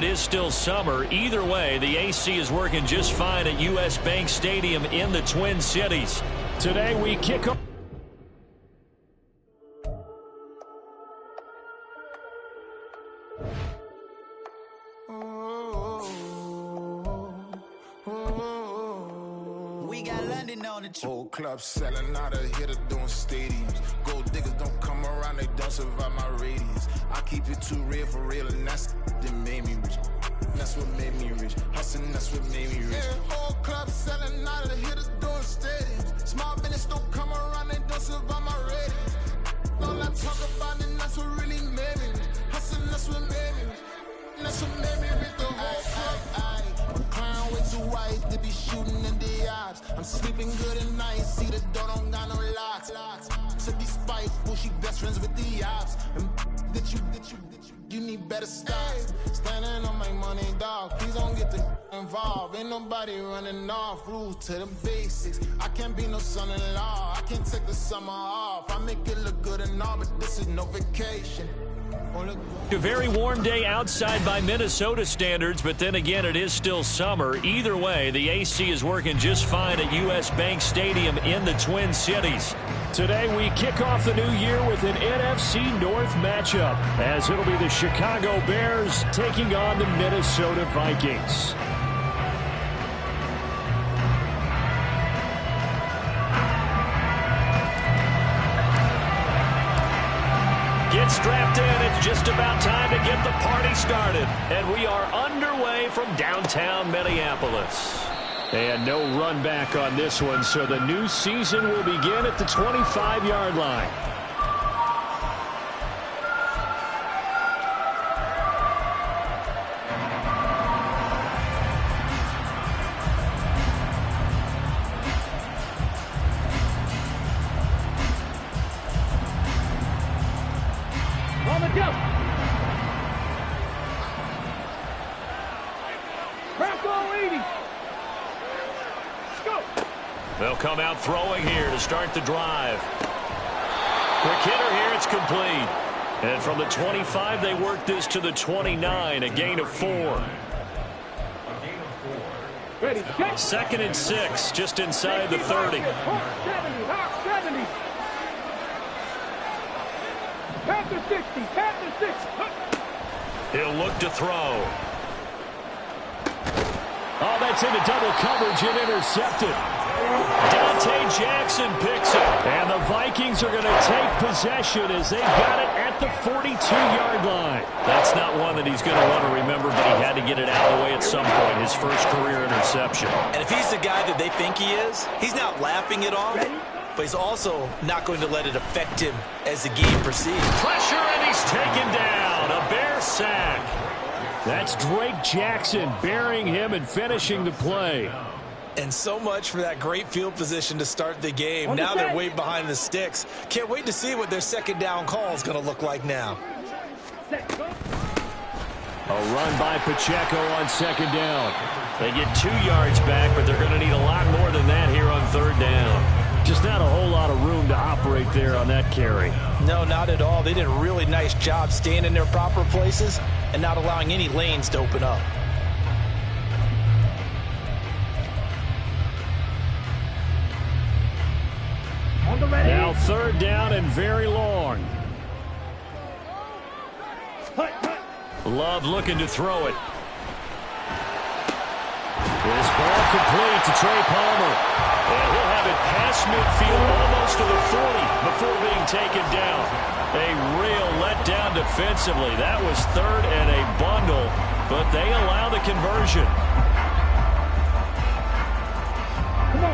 it is still summer. Either way, the AC is working just fine at U.S. Bank Stadium in the Twin Cities. Today we kick off. We got London on the whole club selling out of here to doing stadiums. Gold diggers don't come around, they don't survive my radius. I keep it too real for real, and that's that made me rich. That's what made me rich. Hustling, that's what made me rich. Yeah, whole club selling out of here to doing stadiums. Small business don't come around, they don't survive my radius. All I talk about it, that's what really made me rich. Hustling, that's what made me rich. That's what made me rich. The whole club, my crown way too white to be shooting in the eyes. I'm sleeping good at night, see the door don't got no locks. To be spiteful, she best friends with the ops. And you need better stocks. Standing on my money, dog. Please don't get the involved. Ain't nobody running off. Rules to the basics. I can't be no son-in-law. I can't take the summer off. I make it look good and all, but this is no vacation. A very warm day outside by Minnesota standards, but then again, it is still summer. Either way, the AC is working just fine at U.S. Bank Stadium in the Twin Cities. Today, we kick off the new year with an NFC North matchup, as it'll be the Chicago Bears taking on the Minnesota Vikings. Get strapped in. It's just about time to get the party started. And we are underway from downtown Minneapolis. And no run back on this one, so the new season will begin at the 25-yard line. They'll come out throwing here to start the drive. Quick hitter here, it's complete. And from the 25, they work this to the 29, a gain of 4. Second and 6, just inside the 30. He'll look to throw. Oh, that's into double coverage and intercepted. Dante Jackson picks it. And the Vikings are going to take possession as they've got it at the 42-yard line. That's not one that he's going to want to remember, but he had to get it out of the way at some point, his first career interception. And if he's the guy that they think he is, he's not laughing it off, but he's also not going to let it affect him as the game proceeds. Pressure, and he's taken down. A Bear sack. That's Drake Jackson burying him and finishing the play. And so much for that great field position to start the game. Now they're way behind the sticks. Can't wait to see what their second down call is going to look like now. A run by Pacheco on second down. They get 2 yards back, but they're going to need a lot more than that here on third down. Just not a whole lot of room to operate there on that carry. No, not at all. They did a really nice job staying in their proper places and not allowing any lanes to open up. Now third down and very long. Love looking to throw it. This ball complete to Trey Palmer. And he'll have it past midfield almost to the 40 before being taken down. A real letdown defensively. That was third and a bundle, but they allow the conversion.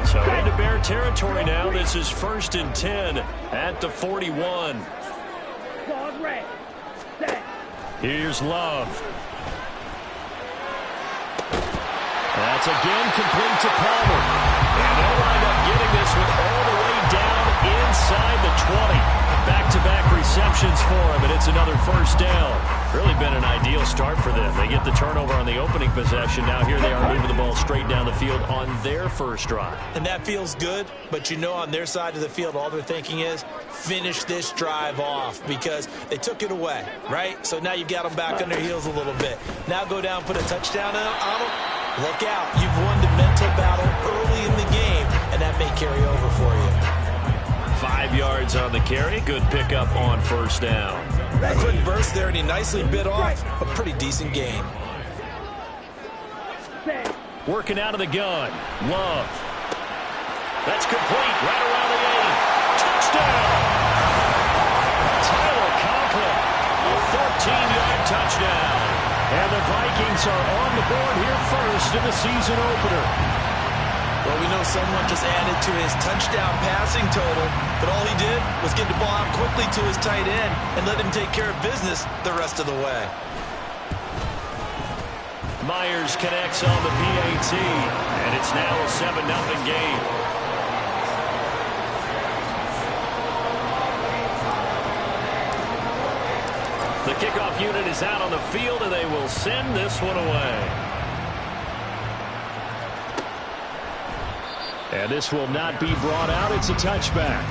So into Bear territory now. This is 1st and 10 at the 41. Here's Love. That's again complete to Palmer. And they'll wind up getting this one all the way down inside the 20. Back-to-back receptions for him, and it's another first down. Really been an ideal start for them. They get the turnover on the opening possession. Now here they are moving the ball straight down the field on their first drive. And that feels good, but you know on their side of the field, all they're thinking is finish this drive off because they took it away, right? So now you've got them back on their heels a little bit. Now go down, put a touchdown on them. Look out. You've won the mental battle early in the game, and that may carry over for you. 5 yards on the carry. Good pickup on first down. A quick burst there, and he nicely bit off a pretty decent gain. Working out of the gun. Love. That's complete. Right around the 8. Touchdown! Tyler Conklin. A 14-yard touchdown. And the Vikings are on the board here first in the season opener. Well, we know someone just added to his touchdown passing total, but all he did was get the ball out quickly to his tight end and let him take care of business the rest of the way. Myers connects on the PAT, and it's now a 7-0 game. The kickoff unit is out on the field, and they will send this one away. And this will not be brought out. It's a touchback.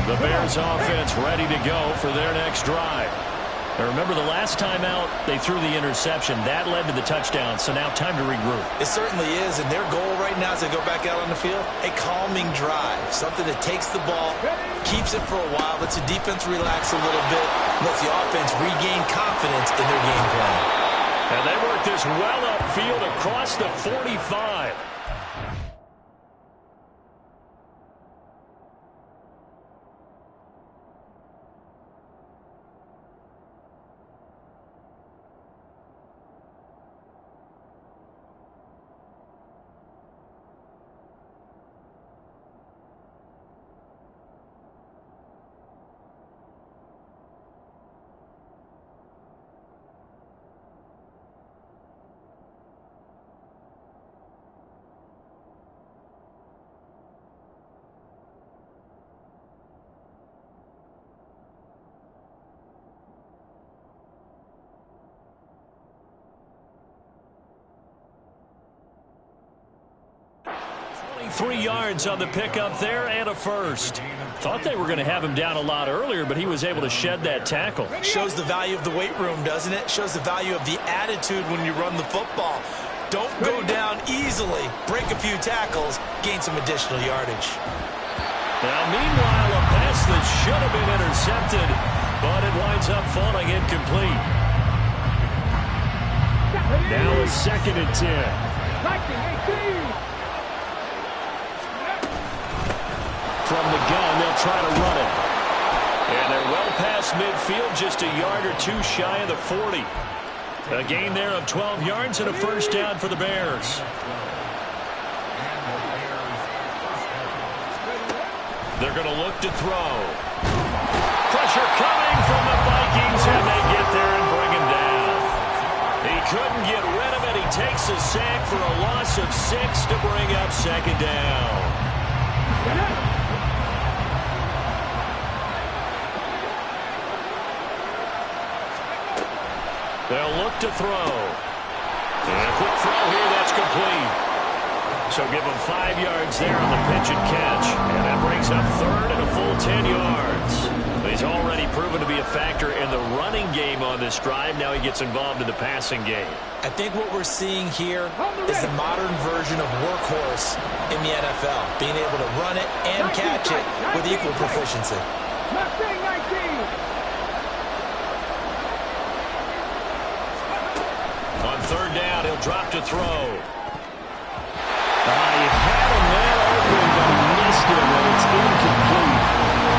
The Bears offense ready to go for their next drive. Now remember, the last time out, they threw the interception. That led to the touchdown, so now time to regroup. It certainly is, and their goal right now as they go back out on the field, a calming drive, something that takes the ball, keeps it for a while, lets the defense relax a little bit, lets the offense regain confidence in their game plan. And they work this well upfield across the 45. Three yards on the pickup there and a first. Thought they were going to have him down a lot earlier, but he was able to shed that tackle. Shows the value of the weight room, doesn't it? Shows the value of the attitude when you run the football. Don't go down easily. Break a few tackles. Gain some additional yardage. Now, meanwhile, a pass that should have been intercepted, but it winds up falling incomplete. Now a 2nd and 10. From the gun, they'll try to run it. And they're well past midfield, just a yard or two shy of the 40. A gain there of 12 yards and a first down for the Bears. They're going to look to throw. Pressure coming from the Vikings, and they get there and bring him down. He couldn't get rid of it. He takes a sack for a loss of 6 to bring up 2nd down. They'll look to throw. And a quick throw here, that's complete. So give him 5 yards there on the pitch and catch. And that brings up 3rd and a full 10 yards. He's already proven to be a factor in the running game on this drive. Now he gets involved in the passing game. I think what we're seeing here is the modern version of workhorse in the NFL. Being able to run it and catch it with equal proficiency. On 3rd down, he'll drop to throw. He had a man open, but he missed him, and it's incomplete.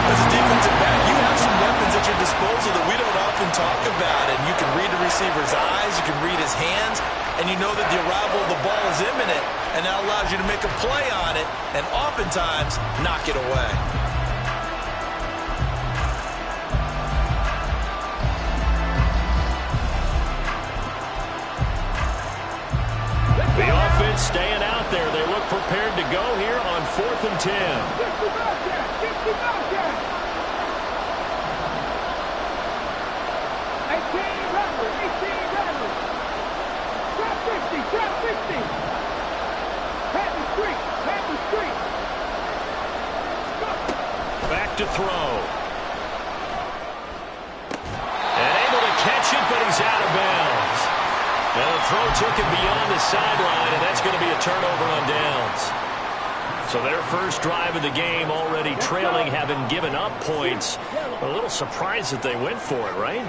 As a defensive back, you have some weapons at your disposal that we don't often talk about. And you can read the receiver's eyes, you can read his hands, and you know that the arrival of the ball is imminent, and that allows you to make a play on it and oftentimes knock it away. defense staying out there. They look prepared to go here on 4th and 10. 18 Back to throw. And able to catch it, but he's out of bounds. And the throw took him beyond the sideline, and that's going to be a turnover on downs. So their first drive of the game already trailing, having given up points. A little surprised that they went for it, right?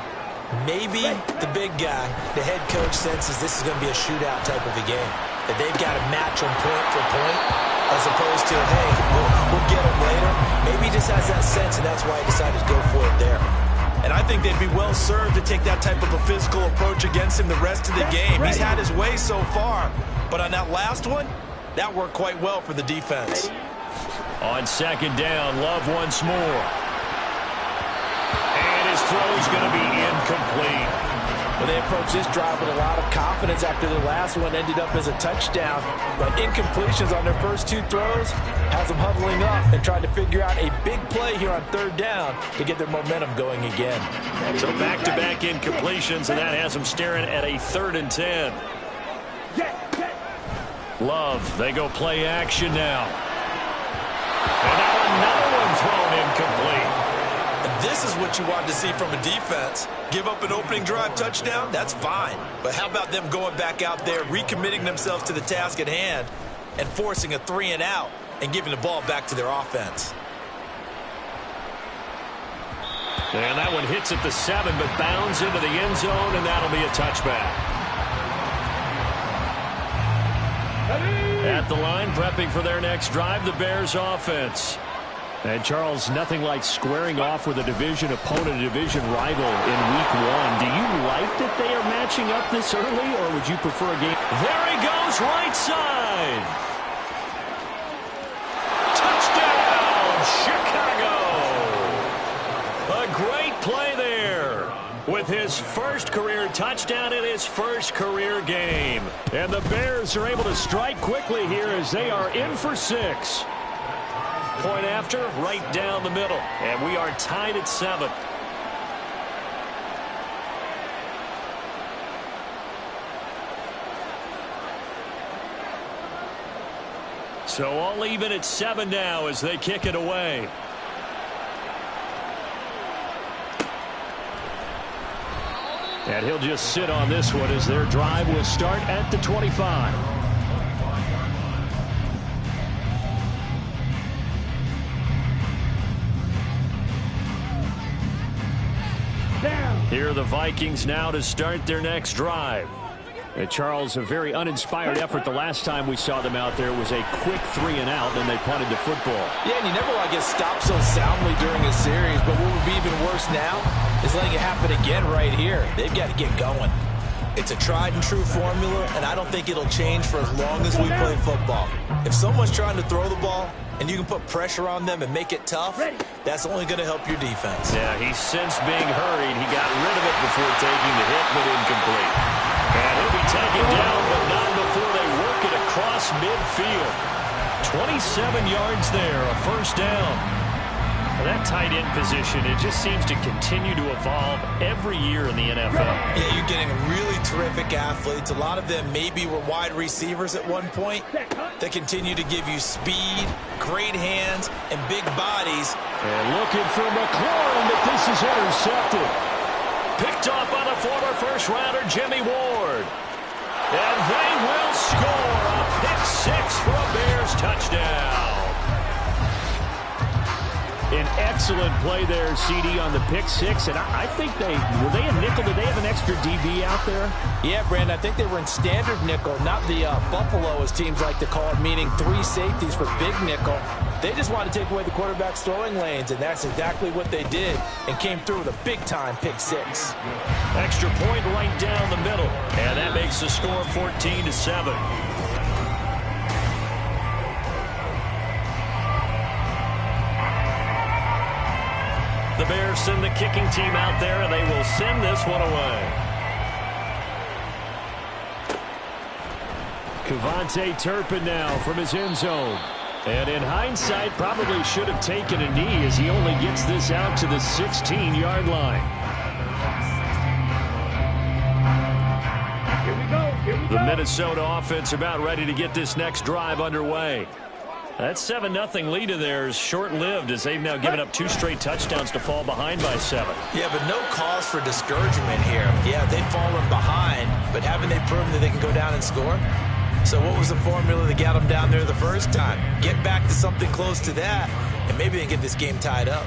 Maybe the big guy, the head coach, senses this is going to be a shootout type of a game. That they've got to match them point for point, as opposed to, hey, we'll get them later. Maybe he just has that sense, and that's why he decided to go for it there. And I think they'd be well served to take that type of a physical approach against him the rest of the game. He's had his way so far, but on that last one, that worked quite well for the defense. On 2nd down, Love once more. And his throw is going to be incomplete. Well, they approached this drive with a lot of confidence after the last one ended up as a touchdown. But incompletions on their first 2 throws has them huddling up and trying to figure out a big play here on 3rd down to get their momentum going again. So back-to-back incompletions, and that has them staring at a 3rd and 10. Love, they go play action now. And now another one thrown incomplete. And this is what you want to see from a defense. Give up an opening drive touchdown, that's fine. But how about them going back out there, recommitting themselves to the task at hand, and forcing a 3-and-out and giving the ball back to their offense. And that one hits at the 7, but bounds into the end zone, and that'll be a touchback. At the line, prepping for their next drive, the Bears offense. And, Charles, nothing like squaring off with a division opponent, a division rival in Week 1. Do you like that they are matching up this early, or would you prefer a game? There he goes, right side. Touchdown, Chicago. A great play there with his first career touchdown in his first career game. And the Bears are able to strike quickly here as they are in for 6. Point after, right down the middle. And we are tied at 7. So all even at 7 now as they kick it away. And he'll just sit on this one as their drive will start at the 25. Here are the Vikings now to start their next drive. And Charles, a very uninspired effort the last time we saw them out there was a quick 3-and-out, and they punted the football. Yeah, and you never want to get stopped so soundly during a series, but what would be even worse now is letting it happen again right here. They've got to get going. It's a tried-and-true formula, and I don't think it'll change for as long as we play football. If someone's trying to throw the ball, and you can put pressure on them and make it tough, that's only going to help your defense. Yeah, he's since being hurried. He got rid of it before taking the hit, but incomplete. And he'll be taken down, but not before they work it across midfield. 27 yards there, a first down. Well, that tight end position, it just seems to continue to evolve every year in the NFL. Yeah, you're getting really terrific athletes. A lot of them maybe were wide receivers at one point. They continue to give you speed, great hands, and big bodies. And looking for McLaurin, but this is intercepted. Picked off by the former first-rounder Jimmy Ward. And they will score a pick-6 for a Bears touchdown. An excellent play there, CD, on the pick-6. And I think were they a nickel? Did they have an extra DB out there? Yeah, Brandon, I think they were in standard nickel, not the Buffalo, as teams like to call it, meaning 3 safeties for big nickel. They just wanted to take away the quarterback's throwing lanes, and that's exactly what they did, and came through with a big-time pick-6. Extra point right down the middle. And that makes the score 14-7. The Bears send the kicking team out there, and they will send this one away. Devontae Turpin now from his end zone. And in hindsight, probably should have taken a knee as he only gets this out to the 16-yard line. The Minnesota offense about ready to get this next drive underway. That 7-0 lead of theirs short-lived as they've now given up 2 straight touchdowns to fall behind by 7. Yeah, but no cause for discouragement here. Yeah, they've fallen behind, but haven't they proven that they can go down and score? So what was the formula that got them down there the first time? Get back to something close to that, and maybe they get this game tied up.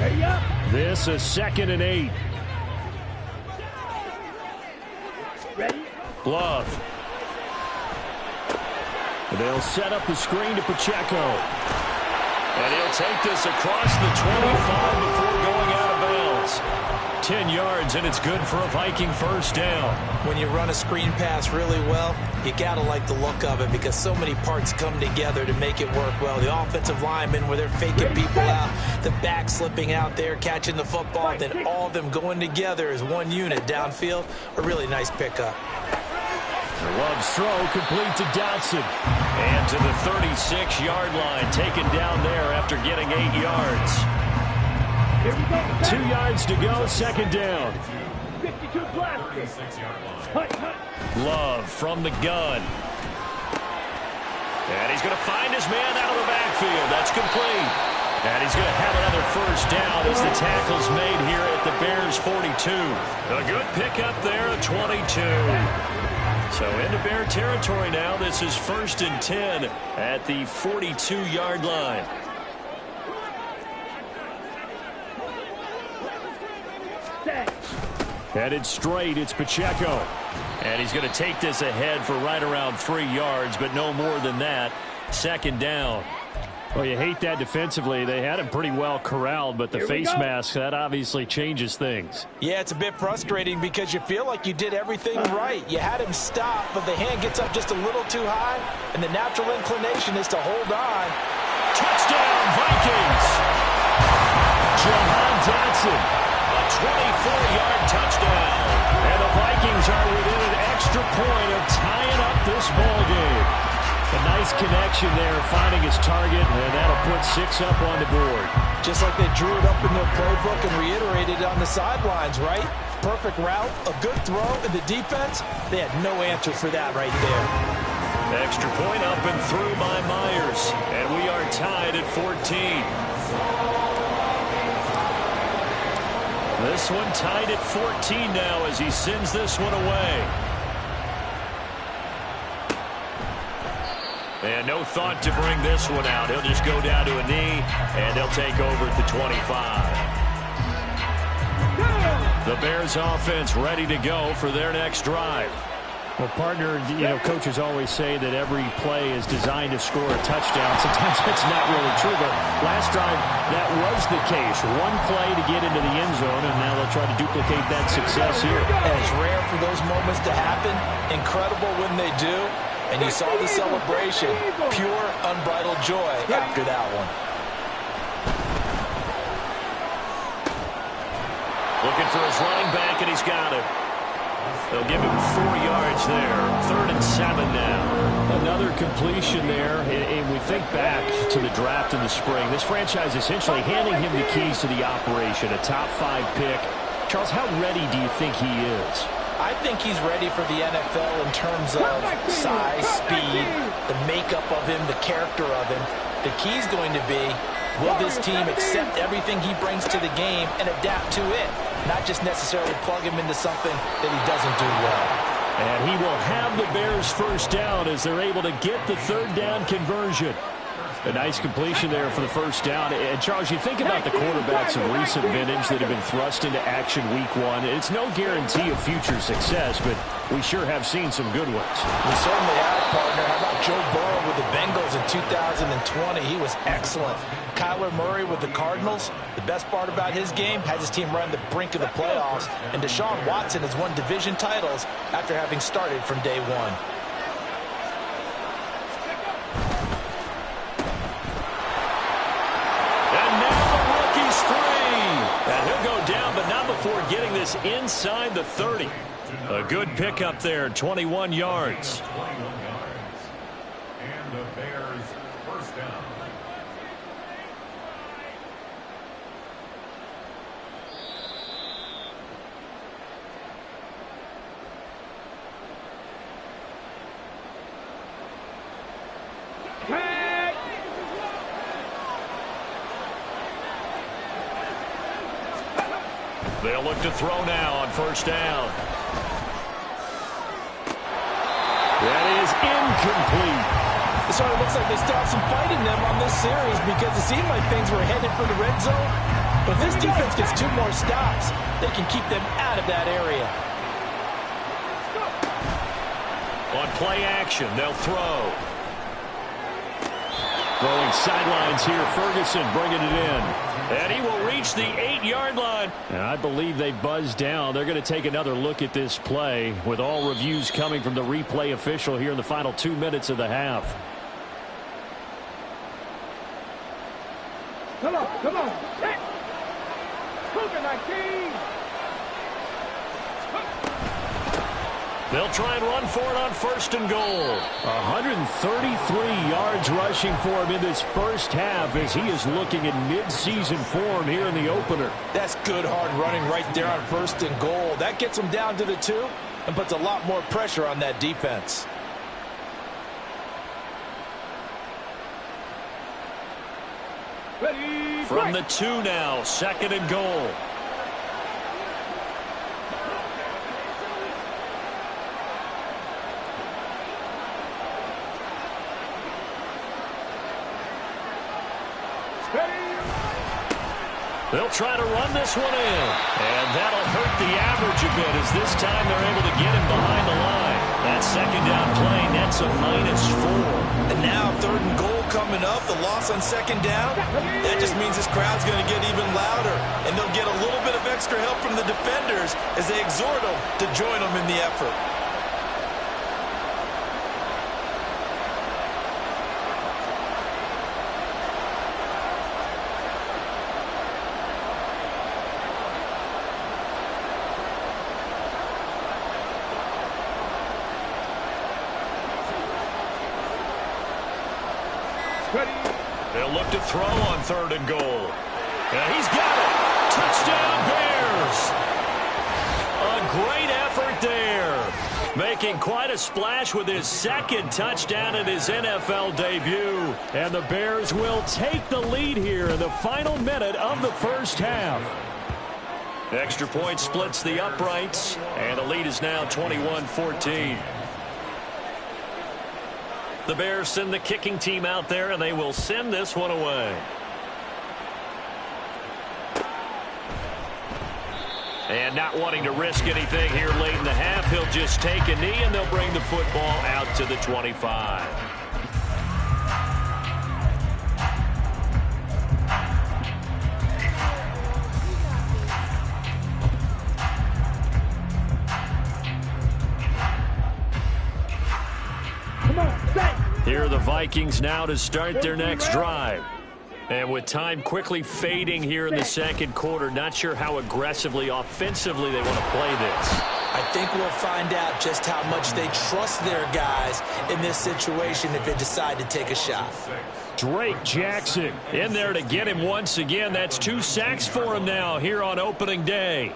Ready up. This is 2nd and 8. Ready? Love. They'll set up the screen to Pacheco. And he'll take this across the 25 before going out of bounds. 10 yards, and it's good for a Viking first down. When you run a screen pass really well, you got to like the look of it because so many parts come together to make it work well. The offensive linemen where they're faking people out, the back slipping out there, catching the football, then all of them going together as one unit downfield. A really nice pickup. Love's throw complete to Dotson. And to the 36-yard line, taken down there after getting 8 yards. 2 yards to go, 2nd down. 52 Love from the gun. And he's going to find his man out of the backfield. That's complete. And he's going to have another first down as the tackle's made here at the Bears 42. A good pickup there at 22. So into Bear territory now. This is 1st and 10 at the 42-yard line. Headed straight, it's Pacheco. And he's going to take this ahead for right around 3 yards, but no more than that. 2nd down. Well, you hate that defensively. They had him pretty well corralled, but the face mask, that obviously changes things. Yeah, it's a bit frustrating because you feel like you did everything right. You had him stop, but the hand gets up just a little too high, and the natural inclination is to hold on. Touchdown, Vikings! Jahan Dotson, a 24-yard touchdown. And the Vikings are within an extra point of tying up this ball game. A nice connection there, finding his target, and that'll put 6 up on the board. Just like they drew it up in their playbook and reiterated on the sidelines, right? Perfect route, a good throw, and the defense, they had no answer for that right there. Extra point up and through by Myers, and we are tied at 14. This one tied at 14 now as he sends this one away. And no thought to bring this one out. He'll just go down to a knee, and they'll take over at the 25. The Bears offense ready to go for their next drive. Well, partner, coaches always say that every play is designed to score a touchdown. Sometimes that's not really true, but last drive, that was the case. One play to get into the end zone, and now they'll try to duplicate that success here. And it's rare for those moments to happen. Incredible when they do. And you saw the celebration. Pure, unbridled joy after that one. Looking for his running back, and he's got it. They'll give him 4 yards there. 3rd and 7 now. Another completion there. And we think back to the draft in the spring. This franchise essentially handing him the keys to the operation. A top 5 pick. Charles, how ready do you think he is? I think he's ready for the NFL in terms of size, speed, the makeup of him, the character of him. The key's going to be, will this team accept everything he brings to the game and adapt to it? Not just necessarily plug him into something that he doesn't do well. And he will have the Bears first down as they're able to get the 3rd down conversion. A nice completion there for the first down. And, Charles, you think about the quarterbacks of recent vintage that have been thrust into action week 1. It's no guarantee of future success, but we sure have seen some good ones. We certainly have, partner. How about Joe Burrow with the Bengals in 2020? He was excellent. Kyler Murray with the Cardinals. The best part about his game, has his team run the brink of the playoffs. And Deshaun Watson has won division titles after having started from day 1. And he'll go down, but not before getting this inside the 30. A good pickup there, 21 yards. And the Bears first down. They'll look to throw now on first down. That is incomplete. It sort of looks like they still have some fight in them on this series because it seemed like things were headed for the red zone. But if this defense gets 2 more stops, they can keep them out of that area. On play action, they'll throw. Throwing sidelines here, Ferguson bringing it in. And he will reach the 8-yard line. And I believe they buzzed down. They're going to take another look at this play with all reviews coming from the replay official here in the final 2 minutes of the half. Come on, come on. Hey. Cougar 19. They'll try and run for it on first and goal. 133 yards rushing for him in this first half as he is looking in mid-season form here in the opener. That's good hard running right there on first and goal. That gets him down to the 2 and puts a lot more pressure on that defense. Ready. From the 2 now, second and goal. They'll try to run this one in. And that'll hurt the average a bit as this time they're able to get him behind the line. That second down play nets a -4. And now third and goal coming up. The loss on second down. That just means this crowd's going to get even louder. And they'll get a little bit of extra help from the defenders as they exhort them to join them in the effort. They'll look to throw on third and goal. And he's got it. Touchdown, Bears. A great effort there. Making quite a splash with his second touchdown in his NFL debut. And the Bears will take the lead here in the final minute of the first half. Extra point splits the uprights. And the lead is now 21-14. The Bears send the kicking team out there, and they will send this one away. And not wanting to risk anything here late in the half, he'll just take a knee, and they'll bring the football out to the 25. Here are the Vikings now to start their next drive. And with time quickly fading here in the second quarter, not sure how aggressively, offensively they want to play this. I think we'll find out just how much they trust their guys in this situation if they decide to take a shot. Drake Jackson in there to get him once again. That's 2 sacks for him now here on opening day.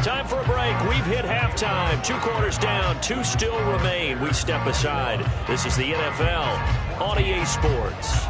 Time for a break. We've hit halftime. 2 quarters down. 2 still remain. We step aside. This is the NFL on EA Sports.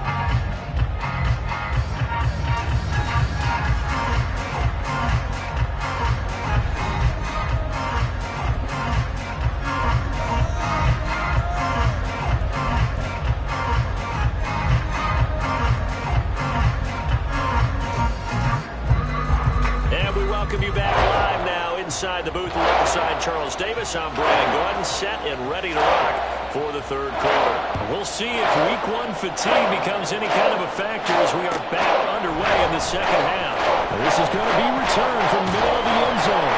Welcome you back live now inside the booth alongside Charles Davis. I'm Brandon Gordon, set and ready to rock for the third quarter. We'll see if week 1 fatigue becomes any kind of a factor as we are back underway in the second half. This is going to be returned from the middle of the end zone.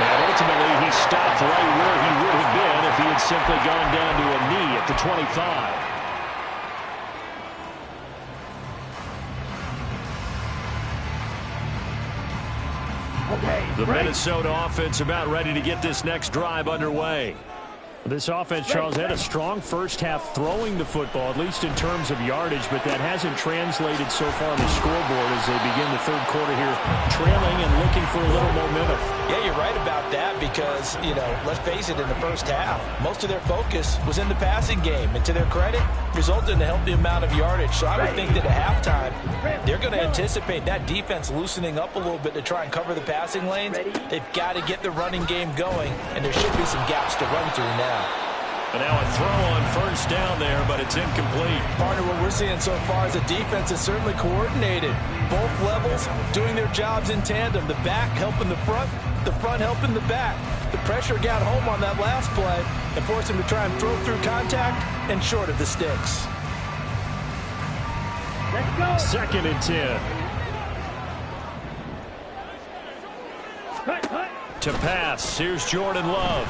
And ultimately, he stopped right where he would have been if he had simply gone down to a knee at the 25. The Minnesota offense about ready to get this next drive underway. This offense, Charles, had a strong first half throwing the football, at least in terms of yardage, but that hasn't translated so far on the scoreboard as they begin the third quarter here, trailing and looking for a little momentum. Yeah, you're right about that because, let's face it, in the first half, most of their focus was in the passing game. And to their credit, resulted in a healthy amount of yardage. So I would think that at halftime, they're going to anticipate that defense loosening up a little bit to try and cover the passing lanes. They've got to get the running game going, and there should be some gaps to run through now. And now a throw on first down there, but it's incomplete. Partner, what we're seeing so far is the defense is certainly coordinated. Both levels doing their jobs in tandem. The back helping the front helping the back. The pressure got home on that last play and forced him to try and throw through contact and short of the sticks. Let's go. 2nd and 10. To pass, here's Jordan Love.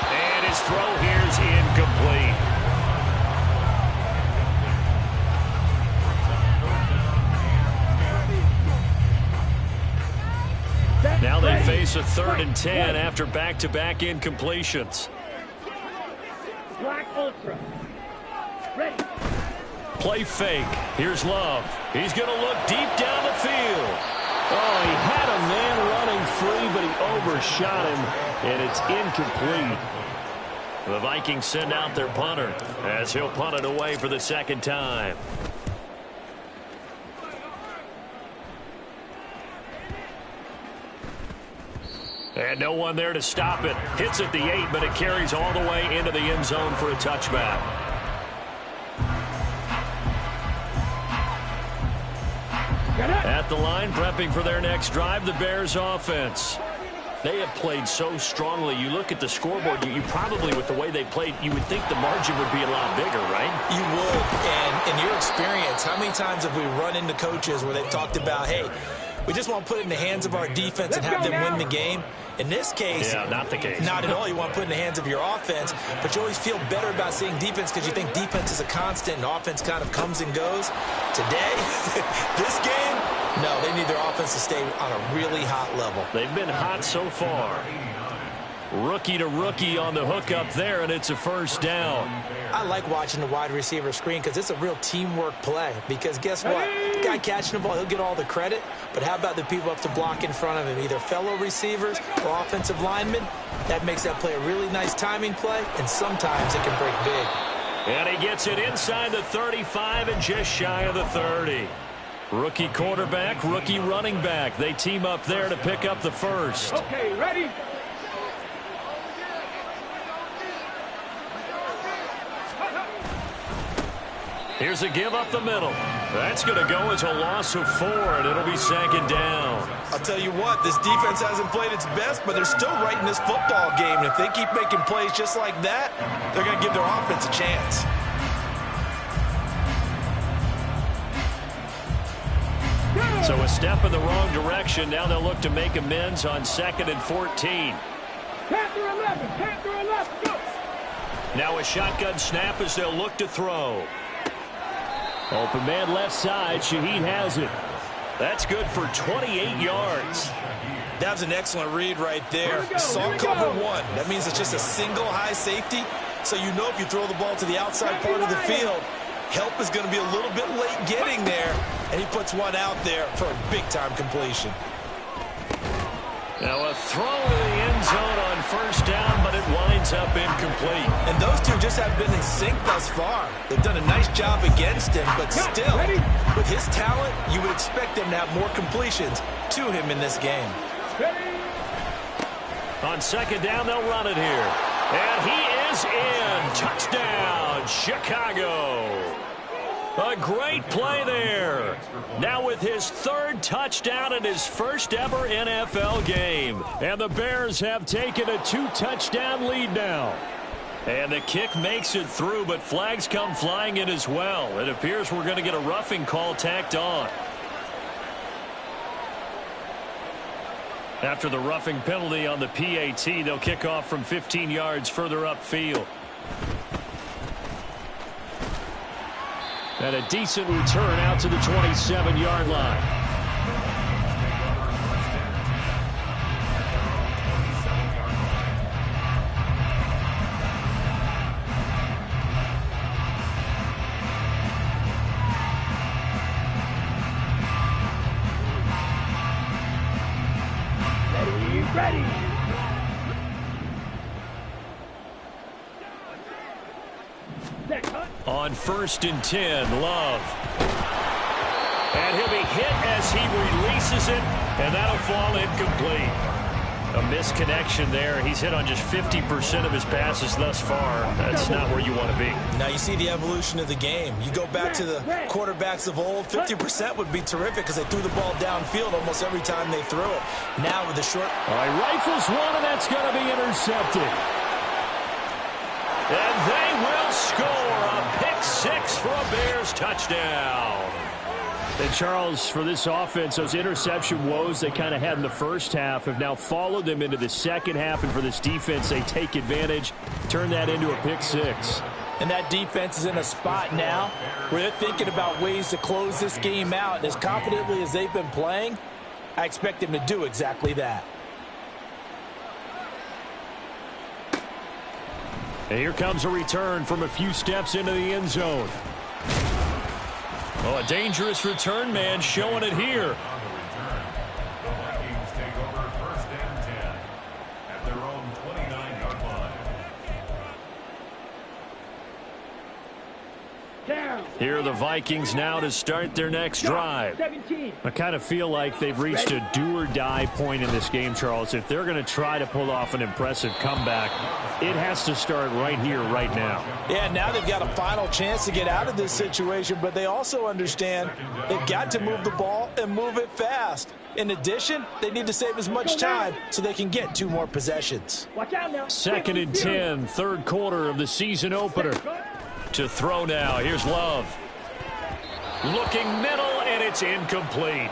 And his throw here's incomplete. Now they face a 3rd and 10 after back-to-back incompletions. Black Ultra. Ready. Play fake. Here's Love. He's going to look deep down the field. Oh, he had a man running free, but he overshot him, and it's incomplete. The Vikings send out their punter as he'll punt it away for the 2nd time. And no one there to stop it. Hits at the 8, but it carries all the way into the end zone for a touchback. At the line, prepping for their next drive, the Bears offense. They have played so strongly. You look at the scoreboard, you probably, with the way they played, you would think the margin would be a lot bigger, right? You would. And in your experience, how many times have we run into coaches where they've talked about, hey, we just want to put it in the hands of our defense and have them win the game? In this case, yeah, not the case. Not at all. You want to put it in the hands of your offense, but you always feel better about seeing defense because you think defense is a constant and offense kind of comes and goes. Today, this game, no, they need their offense to stay on a really hot level. They've been hot so far. Rookie to rookie on the hookup there, and it's a 1st down. I like watching the wide receiver screen because it's a real teamwork play. Because guess what? The guy catching the ball, he'll get all the credit. But how about the people up to block in front of him, either fellow receivers or offensive linemen? That makes that play a really nice timing play, and sometimes it can break big. And he gets it inside the 35 and just shy of the 30. Rookie quarterback, rookie running back. They team up there to pick up the 1st. Okay, ready? Here's a give up the middle. That's going to go as a loss of 4, and it'll be 2nd down. I'll tell you what, this defense hasn't played its best, but they're still right in this football game. And if they keep making plays just like that, they're going to give their offense a chance. So a step in the wrong direction. Now they'll look to make amends on 2nd and 14. Panther 11, Panther 11, go! Now a shotgun snap as they'll look to throw. Open man left side. Shaheed has it. That's good for 28 yards. That was an excellent read right there. Saw cover 1. That means it's just a single high safety. So you know if you throw the ball to the outside part of the field, help is going to be a little bit late getting there. And he puts one out there for a big-time completion. Now a throw to the end zone on 1st down, but it winds up incomplete. And those two just have been in sync thus far. They've done a nice job against him, but still, with his talent, you would expect them to have more completions to him in this game. On 2nd down, they'll run it here. And he is in. Touchdown, Chicago. A great play there. Now with his 3rd touchdown in his 1st ever NFL game. And the Bears have taken a 2-touchdown lead now. And the kick makes it through, but flags come flying in as well. It appears we're going to get a roughing call tacked on. After the roughing penalty on the PAT, they'll kick off from 15 yards further upfield. And a decent return out to the 27-yard line. Ready. On 1st and 10, Love. And he'll be hit as he releases it, and that'll fall incomplete. A misconnection there. He's hit on just 50% of his passes thus far. That's not where you want to be. Now you see the evolution of the game. You go back to the quarterbacks of old, 50% would be terrific because they threw the ball downfield almost every time they threw it. Now with the short... All right, rifles one, and that's going to be intercepted. And they will score a pick six for a Bears touchdown. And Charles, for this offense, those interception woes they kind of had in the first half have now followed them into the second half. And for this defense, they take advantage, turn that into a pick six. And that defense is in a spot now where they're thinking about ways to close this game out. And as confidently as they've been playing, I expect them to do exactly that. And here comes a return from a few steps into the end zone. Oh, a dangerous return man showing it here. On the return, the Vikings take over 1st and 10 at their own 29-yard line. Down. Here are the Vikings now to start their next drive. 17. I kind of feel like they've reached a do-or-die point in this game, Charles. If they're going to try to pull off an impressive comeback, it has to start right here, right now. Yeah, now they've got a final chance to get out of this situation, but they also understand they've got to move the ball and move it fast. In addition, they need to save as much time so they can get 2 more possessions. Watch out now. 2nd and 10, third quarter of the season opener. To throw now, here's Love. Looking middle, and it's incomplete.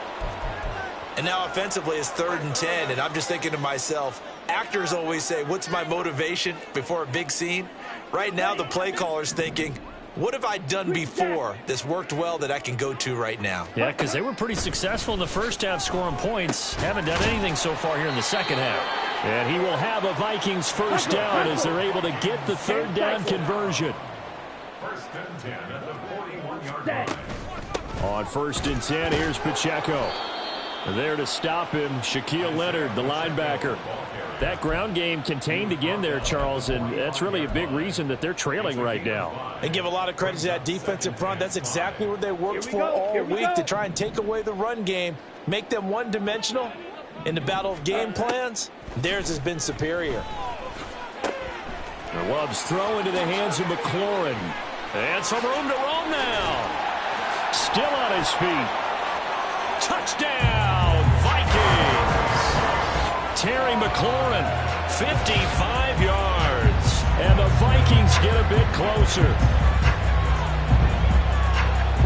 And now offensively it's 3rd and 10, and I'm just thinking to myself, actors always say, what's my motivation before a big scene? Right now the play caller's thinking, what have I done before that's worked well that I can go to right now? Yeah, because they were pretty successful in the first half scoring points. Haven't done anything so far here in the second half. And he will have a Vikings first down as they're able to get the 3rd down conversion. 1st and 10 at the 41-yard line. On 1st and 10, here's Pacheco. There to stop him, Shaquille Leonard, the linebacker. That ground game contained again there, Charles, and that's really a big reason that they're trailing right now. And give a lot of credit to that defensive front. That's exactly what they worked for all week, to try and take away the run game, make them one-dimensional. In the battle of game plans, theirs has been superior. Love's throw into the hands of McLaurin. And some room to roam now. Still on his feet. Touchdown, Vikings. Terry McLaurin, 55 yards. And the Vikings get a bit closer.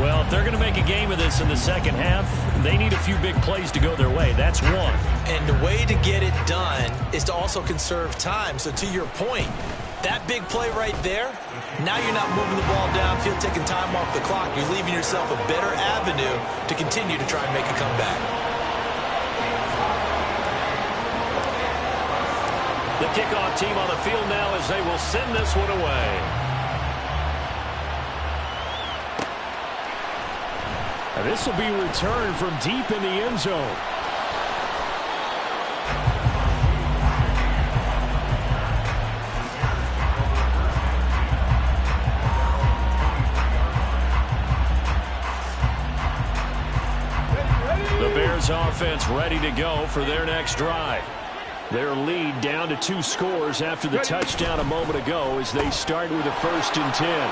Well, if they're going to make a game of this in the second half, they need a few big plays to go their way. That's one. And the way to get it done is to also conserve time. So to your point, that big play right there, now you're not moving the ball downfield, taking time off the clock. You're leaving yourself a better avenue to continue to try and make a comeback. The kickoff team on the field now as they will send this one away. And this will be returned from deep in the end zone. The Bears offense ready to go for their next drive. Their lead down to 2 scores after the touchdown a moment ago as they start with a 1st and 10.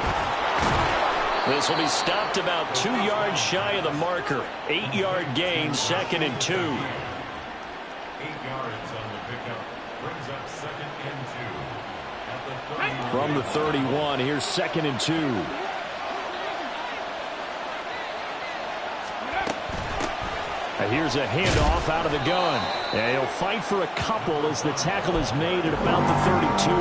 This will be stopped about 2 yards shy of the marker. 8-yard gain, 2nd and 2. 8 yards on the pickup. Brings up 2nd and 2. At the 30. From the 31, here's 2nd and 2. And here's a handoff out of the gun. And he'll fight for a couple as the tackle is made at about the 32.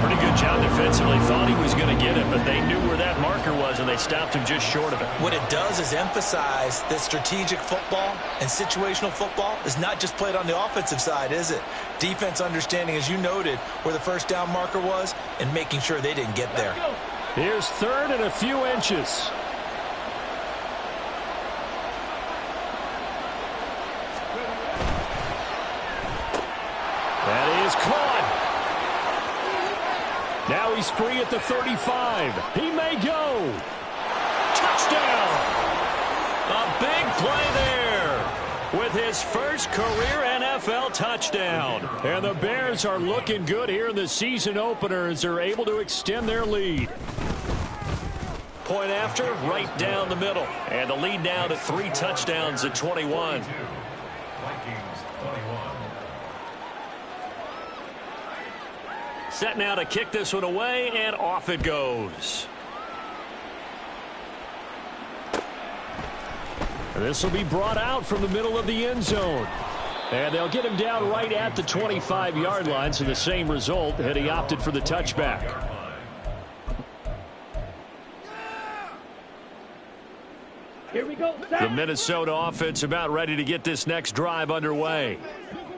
Pretty good job defensively. Thought he was going to get it, but they knew where that marker was, and they stopped him just short of it. What it does is emphasize that strategic football and situational football is not just played on the offensive side, is it? Defense understanding, as you noted, where the 1st down marker was and making sure they didn't get there. Here's 3rd and a few inches. caught. Now he's free at the 35. He may go. Touchdown. A big play there with his first career NFL touchdown. And the Bears are looking good here in the season opener as they're able to extend their lead. Point after, right down the middle. And the lead now to 3 touchdowns at 21. Vikings 21. Set now to kick this one away, and off it goes. And this will be brought out from the middle of the end zone. And they'll get him down right at the 25-yard line, so the same result had he opted for the touchback. Here we go. The Minnesota offense about ready to get this next drive underway.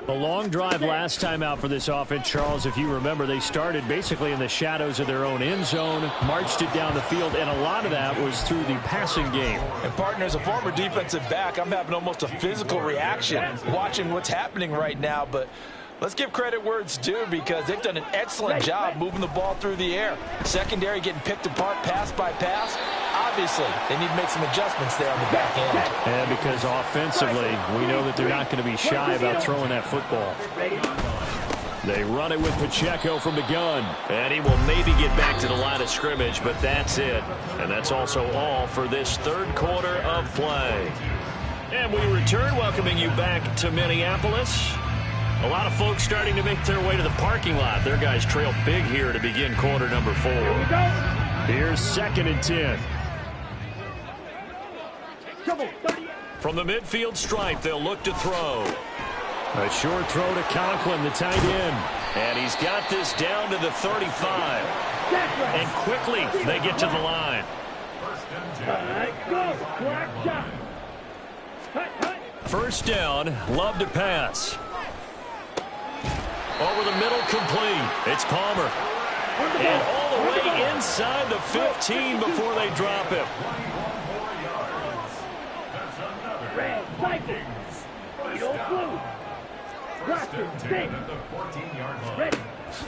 A long drive last time out for this offense, Charles. If you remember, they started basically in the shadows of their own end zone, marched it down the field, and a lot of that was through the passing game. And, partner, as a former defensive back, I'm having almost a physical reaction watching what's happening right now. But let's give credit where it's due because they've done an excellent job moving the ball through the air. Secondary getting picked apart pass by pass. Obviously, they need to make some adjustments there on the back end. And because offensively, we know that they're not going to be shy about throwing that football. They run it with Pacheco from the gun. And he will maybe get back to the line of scrimmage, but that's it. And that's also all for this third quarter of play. And we return, welcoming you back to Minneapolis. A lot of folks starting to make their way to the parking lot. Their guys trail big here to begin quarter number 4. Here's 2nd and 10. From the midfield stripe, they'll look to throw. A short throw to Conklin, the tight end. And he's got this down to the 35. And quickly, they get to the line. First down, love to pass. Over the middle, complete. It's Palmer. And all the way inside the 15 before they drop him.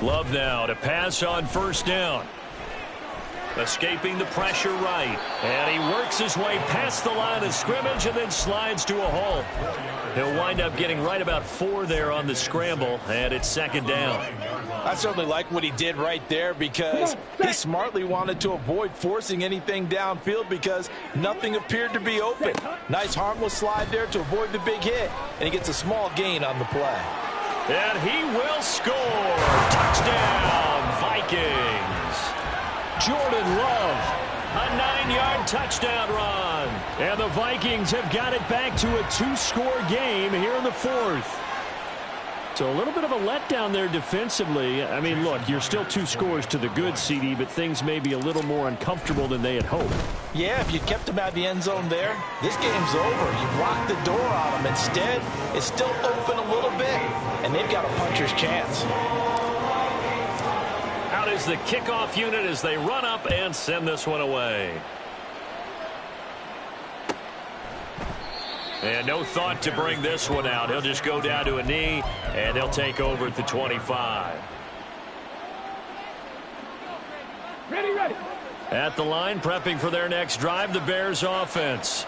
Love now to pass on first down. Escaping the pressure right. And he works his way past the line of scrimmage and then slides to a halt. He'll wind up getting right about 4 there on the scramble, and it's 2nd down. I certainly like what he did right there because he smartly wanted to avoid forcing anything downfield because nothing appeared to be open. Nice harmless slide there to avoid the big hit, and he gets a small gain on the play. And he will score. Touchdown, Vikings. Jordan Love, a 9-yard touchdown run. And the Vikings have got it back to a 2-score game here in the 4th. So a little bit of a letdown there defensively. I mean, look, you're still 2 scores to the good, CD, but things may be a little more uncomfortable than they had hoped. Yeah, if you kept him out of the end zone there, this game's over. You've locked the door on him. Instead, it's still open a little bit, and they've got a puncher's chance. Out is the kickoff unit as they run up and send this one away. And no thought to bring this one out. He'll just go down to a knee, and he'll take over at the 25. Ready. At the line, prepping for their next drive, the Bears offense.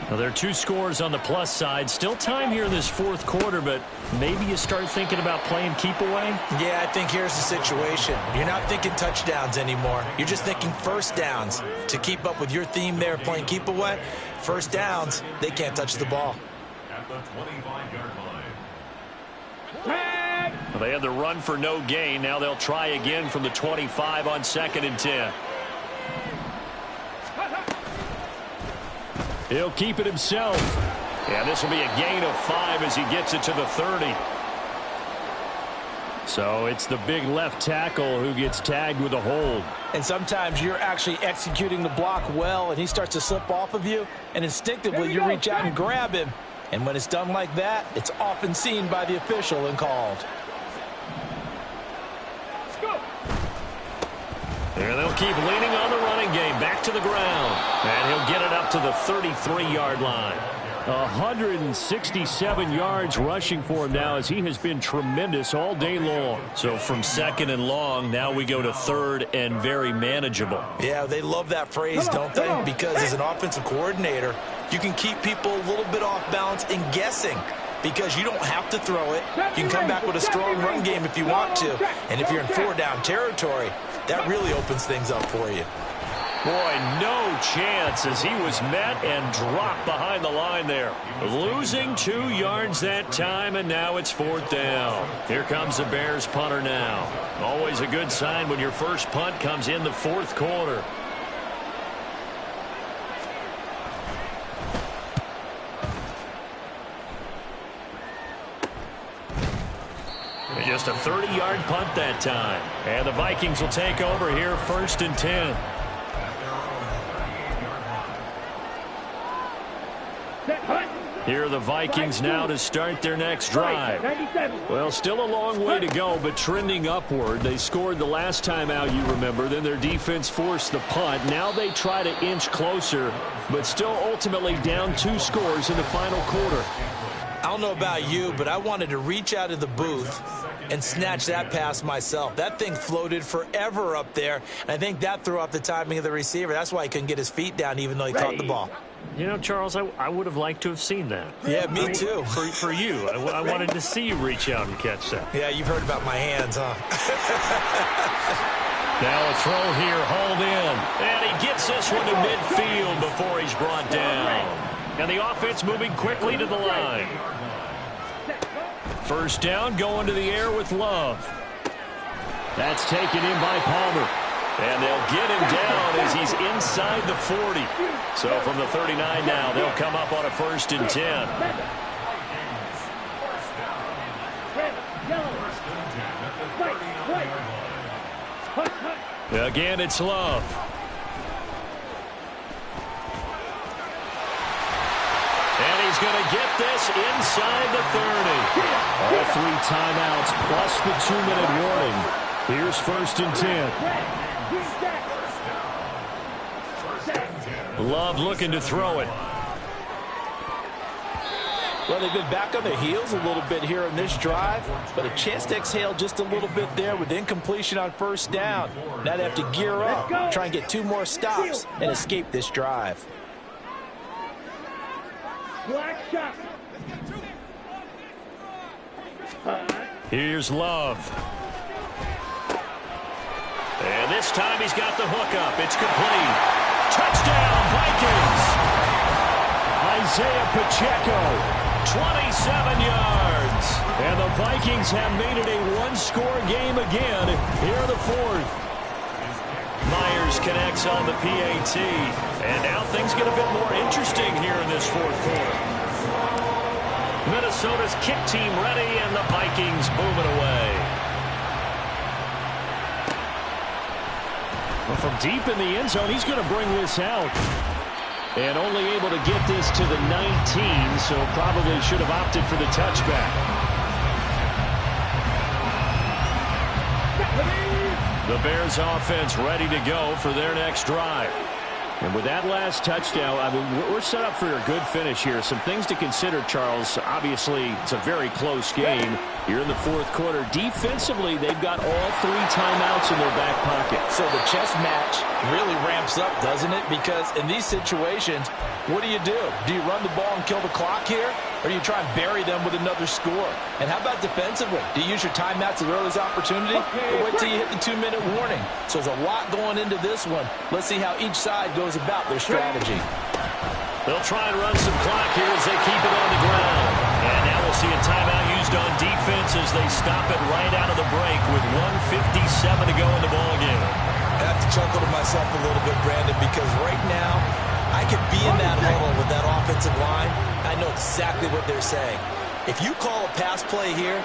Now, there are 2 scores on the plus side. Still time here in this 4th quarter, but maybe you start thinking about playing keep away? Yeah, I think here's the situation. You're not thinking touchdowns anymore. You're just thinking first downs. To keep up with your theme there, playing keep away, first downs, they can't touch the ball. At the 25-yard line. Well, they had the run for no gain. Now they'll try again from the 25 on 2nd and 10. He'll keep it himself. And this will be a gain of 5 as he gets it to the 30. So it's the big left tackle who gets tagged with a hold. And sometimes you're actually executing the block well, and he starts to slip off of you, and instinctively you reach out and grab him. And when it's done like that, it's often seen by the official and called. And they'll keep leaning on the running game. Back to the ground. And he'll get it up to the 33-yard line. 167 yards rushing for him now, as he has been tremendous all day long. So from second and long, now we go to third and very manageable. Yeah, they love that phrase, don't they? Because as an offensive coordinator, you can keep people a little bit off balance and guessing, because you don't have to throw it. You can come back with a strong run game if you want to. And if you're in 4-down territory, that really opens things up for you. Boy, no chance, as he was met and dropped behind the line there. Losing 2 yards that time, and now it's 4th down. Here comes the Bears punter now. Always a good sign when your first punt comes in the 4th quarter. Just a 30-yard punt that time. And the Vikings will take over here, 1st and 10. Here are the Vikings now to start their next drive. Well, still a long way to go, but trending upward. They scored the last time out, you remember. Then their defense forced the punt. Now they try to inch closer, but still ultimately down 2 scores in the final quarter. I don't know about you, but I wanted to reach out of the booth and snatch that pass myself. That thing floated forever up there, and I think that threw off the timing of the receiver. That's why he couldn't get his feet down even though he caught the ball. You know, Charles, I would have liked to have seen that. Yeah, me too. For you. I wanted to see you reach out and catch that. Yeah, you've heard about my hands, huh? Now a throw here, hauled in. And he gets this one to midfield before he's brought down. And the offense moving quickly to the line. 1st down, going to the air with Love. That's taken in by Palmer. And they'll get him down as he's inside the 40. So from the 39 now, they'll come up on a 1st and 10. Again, it's Love. And he's going to get this inside the 30. All 3 timeouts plus the 2-minute warning. Here's 1st and 10. Love looking to throw it. Well, they've been back on their heels a little bit here in this drive, but a chance to exhale just a little bit there with incompletion on 1st down. Now they have to gear up, try and get 2 more stops and escape this drive. Here's Love. And this time he's got the hookup. It's complete. Touchdown, Vikings! Isaiah Pacheco, 27 yards. And the Vikings have made it a 1-score game again here in the 4th. Myers connects on the PAT. And now things get a bit more interesting here in this 4th quarter. Minnesota's kick team ready, and the Vikings moving away. Well, from deep in the end zone, he's going to bring this out. And only able to get this to the 19, so probably should have opted for the touchback. The Bears offense ready to go for their next drive. And with that last touchdown, I mean, we're set up for a good finish here. Some things to consider, Charles. Obviously, it's a very close game. You're in the 4th quarter. Defensively, they've got all 3 timeouts in their back pocket. So the chess match really ramps up, doesn't it? Because in these situations, what do? Do you run the ball and kill the clock here? Or do you try and bury them with another score? And how about defensively? Do you use your timeouts at the earliest opportunity? Or wait till you hit the 2-minute warning? So there's a lot going into this one. Let's see how each side goes about their strategy. They'll try and run some clock here as they keep it on the ground. And now we'll see a timeout used on defense as they stop it right out of the break with 1:57 to go in the ballgame. I have to chuckle to myself a little bit, Brandon, because right now I could be in that huddle with that offensive line. I know exactly what they're saying. If you call a pass play here,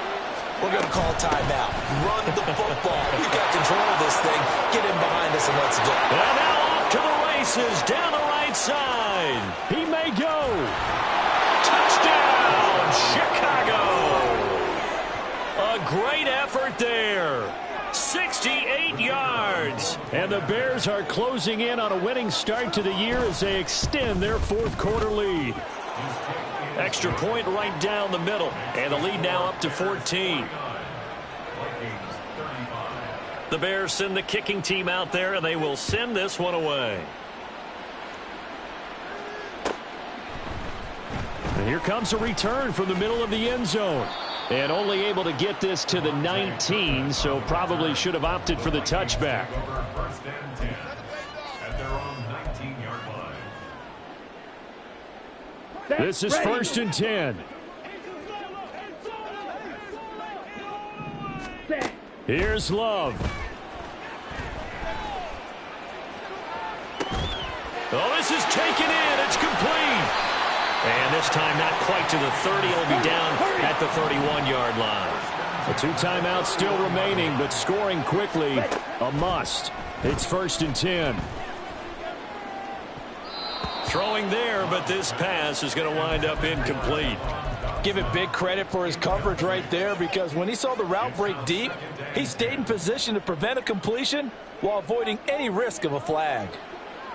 we're going to call timeout. Run the football. We've got control of this thing. Get in behind us and let's go. And now off to the races down the right side. He may go. Touchdown, Chicago. A great effort there. 68 yards. And the Bears are closing in on a winning start to the year as they extend their 4th quarter lead. Extra point right down the middle. And the lead now up to 14. The Bears send the kicking team out there, and they will send this one away. And here comes a return from the middle of the end zone. And only able to get this to the 19, so probably should have opted for the touchback. First and 10 at their own 19-yard line. This is first and 10. Here's Love. Oh, this is taken in. It's complete. And this time not quite to the 30. It'll be down at the 31-yard line. The 2 timeouts still remaining, but scoring quickly, a must. It's first and 10. Throwing there, but this pass is going to wind up incomplete. Give it big credit for his coverage right there, because when he saw the route break deep, he stayed in position to prevent a completion while avoiding any risk of a flag.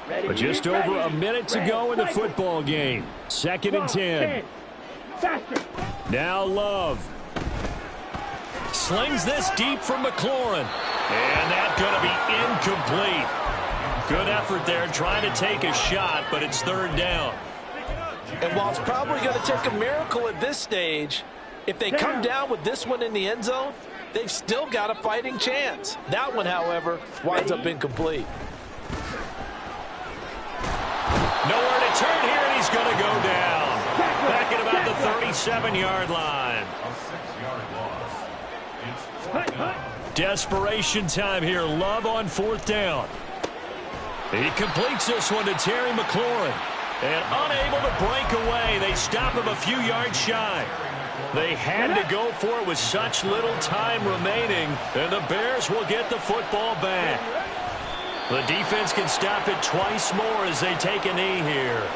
But just over a minute to go in the football game. Second and 10. Now Love. Slings this deep from McLaurin. And that's going to be incomplete. Good effort there trying to take a shot, but it's third down. And while it's probably going to take a miracle at this stage, if they come down with this one in the end zone, they've still got a fighting chance. That one, however, winds up incomplete. Nowhere to turn here, and he's going to go down. Back at about the 37-yard line. A 6-yard loss. It's fourth down. Desperation time here. Love on fourth down. He completes this one to Terry McLaurin. And unable to break away. They stop him a few yards shy. They had to go for it with such little time remaining. And the Bears will get the football back. The defense can stop it twice more as they take a knee here.